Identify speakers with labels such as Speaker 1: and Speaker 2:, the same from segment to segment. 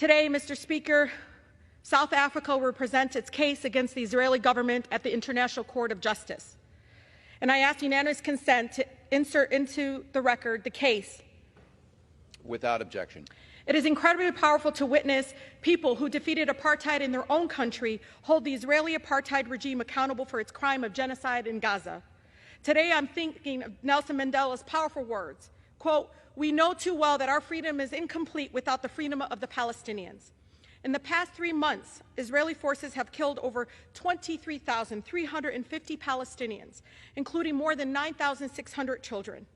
Speaker 1: Today, Mr. Speaker, South Africa will present its case against the Israeli government at the International Court of Justice. And I ask unanimous consent to insert into the record the case.
Speaker 2: Without objection.
Speaker 1: It is incredibly powerful to witness people who defeated apartheid in their own country hold the Israeli apartheid regime accountable for its crime of genocide in Gaza. Today, I'm thinking of Nelson Mandela's powerful words, quote, "We know too well that our freedom is incomplete without the freedom of the Palestinians." In the past 3 months, Israeli forces have killed over 23,350 Palestinians, including more than 9,600 children.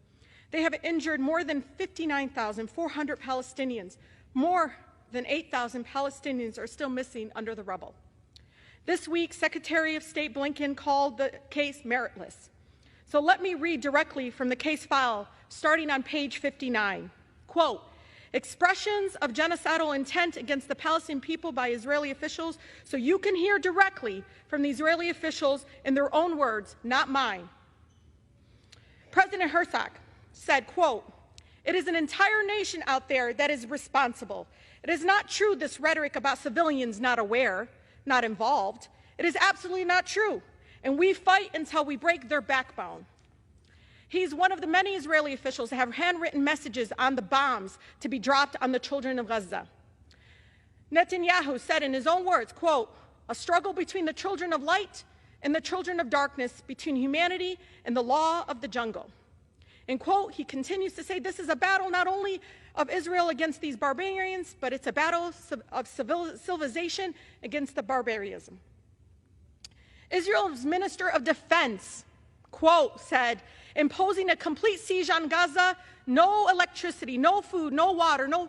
Speaker 1: They have injured more than 59,400 Palestinians. More than 8,000 Palestinians are still missing under the rubble. This week, Secretary of State Blinken called the case meritless. So let me read directly from the case file, starting on page 59. Quote, "Expressions of genocidal intent against the Palestinian people by Israeli officials," so you can hear directly from the Israeli officials in their own words, not mine. President Herzog said, quote, "It is an entire nation out there that is responsible. It is not true, this rhetoric about civilians not aware, not involved. It is absolutely not true. And we fight until we break their backbone." He's one of the many Israeli officials that have handwritten messages on the bombs to be dropped on the children of Gaza. Netanyahu said in his own words, quote, "A struggle between the children of light and the children of darkness, between humanity and the law of the jungle." And quote, he continues to say, "This is a battle not only of Israel against these barbarians, but it's a battle of civilization against the barbarism." Israel's Minister of Defense, quote, said, "Imposing a complete siege on Gaza, no electricity, no food, no water, no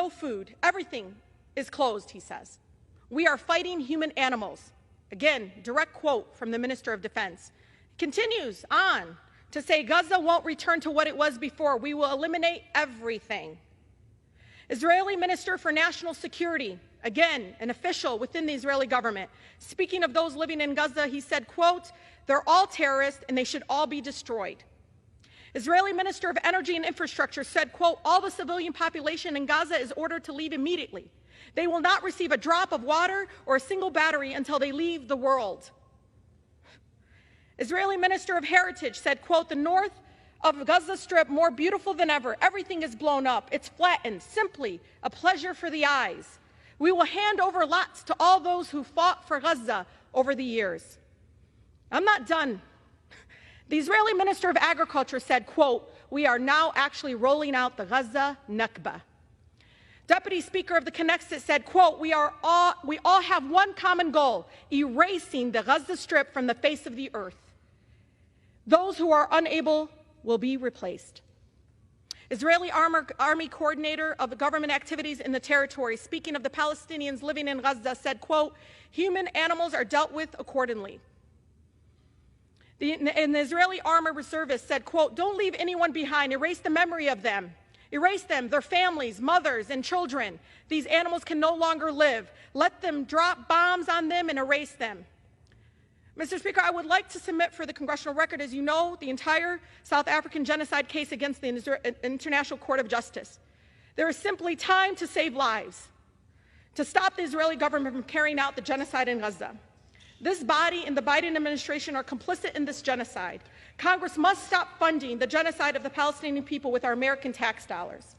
Speaker 1: food. Everything is closed," he says. "We are fighting human animals." Again, direct quote from the Minister of Defense. Continues on to say, "Gaza won't return to what it was before. We will eliminate everything." Israeli Minister for National Security, again, an official within the Israeli government, speaking of those living in Gaza, he said, quote, "They're all terrorists and they should all be destroyed." Israeli Minister of Energy and Infrastructure said, quote, "All the civilian population in Gaza is ordered to leave immediately. They will not receive a drop of water or a single battery until they leave the world." Israeli Minister of Heritage said, quote, "The north of Gaza Strip more beautiful than ever. Everything is blown up. It's flattened. Simply a pleasure for the eyes. We will hand over lots to all those who fought for Gaza over the years." I'm not done. The Israeli Minister of Agriculture said, quote, "We are now actually rolling out the Gaza Nakba." Deputy Speaker of the Knesset said, quote, we all have one common goal, erasing the Gaza Strip from the face of the earth. Those who are unable will be replaced. Israeli Army Coordinator of Government Activities in the territory, speaking of the Palestinians living in Gaza, said, quote, "Human animals are dealt with accordingly." And the Israeli Army Reservists said, quote, "Don't leave anyone behind. Erase the memory of them. Erase them, their families, mothers, and children. These animals can no longer live. Let them drop bombs on them and erase them." Mr. Speaker, I would like to submit for the congressional record, as you know, the entire South African genocide case against the International Court of Justice. There is simply time to save lives, to stop the Israeli government from carrying out the genocide in Gaza. This body and the Biden administration are complicit in this genocide. Congress must stop funding the genocide of the Palestinian people with our American tax dollars.